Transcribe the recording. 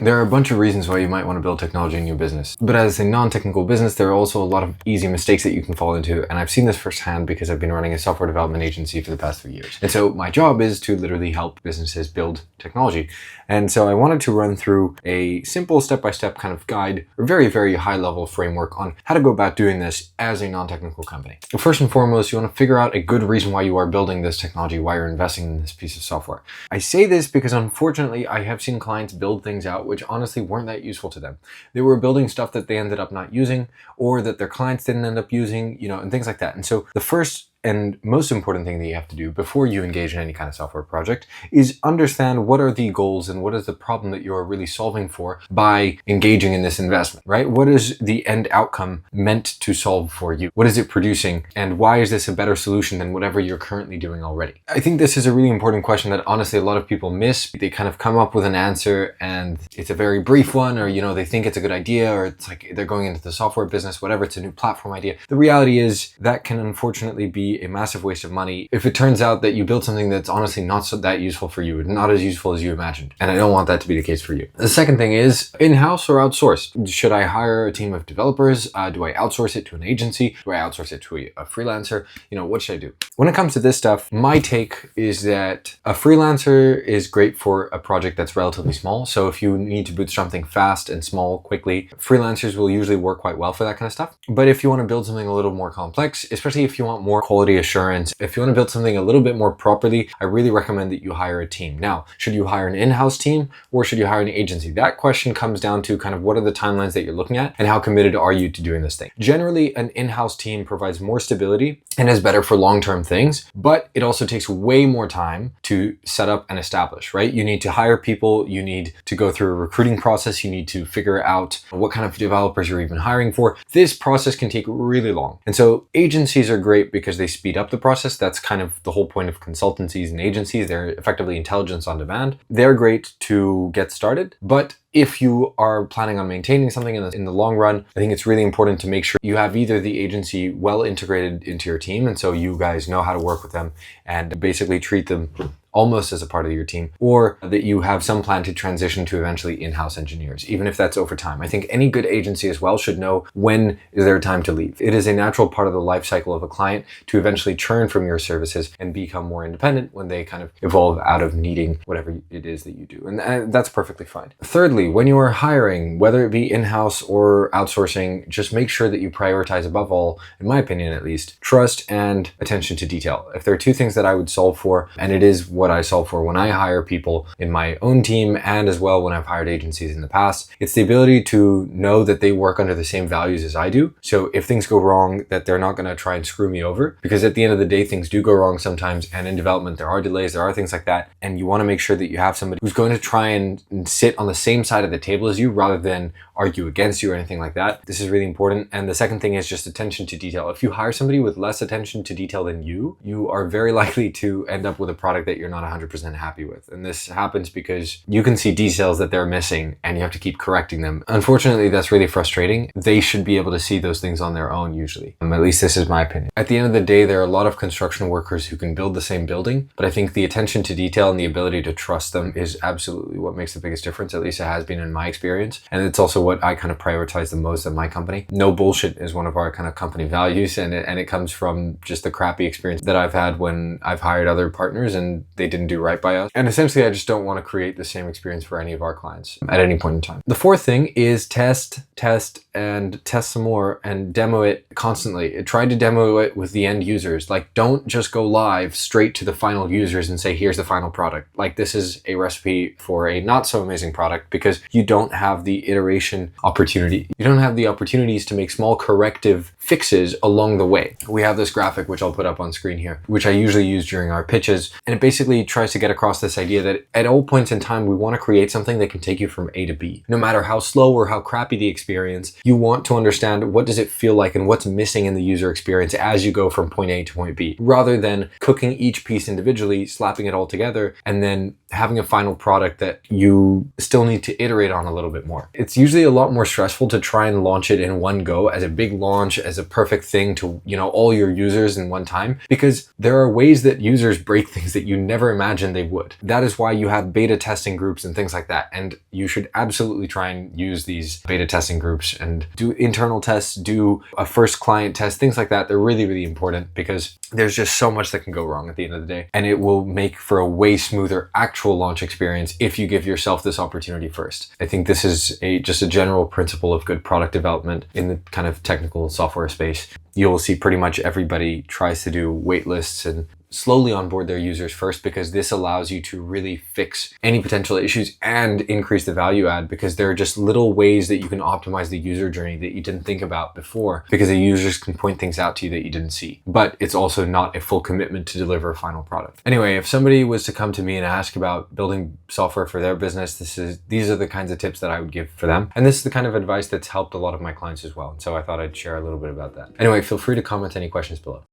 There are a bunch of reasons why you might want to build technology in your business. But as a non-technical business, there are also a lot of easy mistakes that you can fall into. And I've seen this firsthand because I've been running a software development agency for the past 3 years. And so my job is to literally help businesses build technology. And so I wanted to run through a simple step-by-step kind of guide, or very, very high-level framework on how to go about doing this as a non-technical company. First and foremost, you want to figure out a good reason why you are building this technology, why you're investing in this piece of software. I say this because unfortunately, I have seen clients build things out which honestly weren't that useful to them. They were building stuff that they ended up not using, or that their clients didn't end up using, and things like that. And so the first and most important thing that you have to do before you engage in any kind of software project is understand what are the goals and what is the problem that you're really solving for by engaging in this investment, right? What is the end outcome meant to solve for you? What is it producing? And why is this a better solution than whatever you're currently doing already? I think this is a really important question that honestly a lot of people miss. They kind of come up with an answer and it's a very brief one, or they think it's a good idea, or it's like they're going into the software business, whatever, it's a new platform idea. The reality is that can unfortunately be a massive waste of money if it turns out that you build something that's honestly not that useful for you, not as useful as you imagined. And I don't want that to be the case for you. The second thing is in-house or outsourced. Should I hire a team of developers? Do I outsource it to an agency? Do I outsource it to a freelancer? What should I do? When it comes to this stuff, my take is that a freelancer is great for a project that's relatively small. So if you need to boot something fast and small quickly, freelancers will usually work quite well for that kind of stuff. But if you want to build something a little more complex, especially if you want more quality assurance, if you want to build something a little bit more properly, I really recommend that you hire a team. Now, should you hire an in-house team or should you hire an agency? That question comes down to kind of what are the timelines that you're looking at and how committed are you to doing this thing. Generally, an in-house team provides more stability and is better for long-term things, but it also takes way more time to set up and establish, right? You need to hire people, you need to go through a recruiting process, you need to figure out what kind of developers you're even hiring for. This process can take really long. And so agencies are great because they speed up the process. That's kind of the whole point of consultancies and agencies. They're effectively intelligence on demand. They're great to get started, but if you are planning on maintaining something in the long run, I think it's really important to make sure you have either the agency well integrated into your team, and so you guys know how to work with them and basically treat them almost as a part of your team, or that you have some plan to transition to eventually in-house engineers, even if that's over time. I think any good agency as well should know when is their time to leave. It is a natural part of the life cycle of a client to eventually churn from your services and become more independent when they kind of evolve out of needing whatever it is that you do. And that's perfectly fine. Thirdly, when you are hiring, whether it be in-house or outsourcing, just make sure that you prioritize above all, in my opinion at least, trust and attention to detail. If there are two things that I would solve for, and it is what I solve for when I hire people in my own team and as well when I've hired agencies in the past, it's the ability to know that they work under the same values as I do. So if things go wrong, that they're not going to try and screw me over, because at the end of the day, things do go wrong sometimes. And in development, there are delays, there are things like that. And you want to make sure that you have somebody who's going to try and sit on the same side of the table as you rather than argue against you or anything like that. This is really important. And the second thing is just attention to detail. If you hire somebody with less attention to detail than you are very likely to end up with a product that you're not 100% happy with. And this happens because you can see details that they're missing and you have to keep correcting them. Unfortunately, that's really frustrating. They should be able to see those things on their own usually. At least this is my opinion. At the end of the day, there are a lot of construction workers who can build the same building, but I think the attention to detail and the ability to trust them is absolutely what makes the biggest difference. At least it has been in my experience. And it's also what I kind of prioritize the most at my company. No bullshit is one of our kind of company values, and it comes from just the crappy experience that I've had when I've hired other partners and they didn't do right by us. And essentially, I just don't want to create the same experience for any of our clients at any point in time. The fourth thing is test, and test some more and demo it constantly. Try to demo it with the end users. Like, don't just go live straight to the final users and say, here's the final product. Like, this is a recipe for a not so amazing product because you don't have the iteration opportunity. You don't have the opportunities to make small corrective fixes along the way. We have this graphic, which I'll put up on screen here, which I usually use during our pitches. And it basically tries to get across this idea that at all points in time, we want to create something that can take you from A to B. No matter how slow or how crappy the experience experience. You want to understand what does it feel like and what's missing in the user experience as you go from point A to point B, rather than cooking each piece individually, slapping it all together, and then having a final product that you still need to iterate on a little bit more. It's usually a lot more stressful to try and launch it in one go as a big launch, as a perfect thing to, all your users in one time, because there are ways that users break things that you never imagined they would. That is why you have beta testing groups and things like that. And you should absolutely try and use these beta testing groups and do internal tests, do a first client test, things like that. They're really, really important because there's just so much that can go wrong at the end of the day. And it will make for a way smoother actual launch experience if you give yourself this opportunity first. I think this is just a general principle of good product development in the kind of technical software space. You'll see pretty much everybody tries to do wait lists and slowly onboard their users first, because this allows you to really fix any potential issues and increase the value add, because there are just little ways that you can optimize the user journey that you didn't think about before, because the users can point things out to you that you didn't see. But it's also not a full commitment to deliver a final product. Anyway, if somebody was to come to me and ask about building software for their business, these are the kinds of tips that I would give for them. And this is the kind of advice that's helped a lot of my clients as well. And so I thought I'd share a little bit about that. Anyway, feel free to comment any questions below.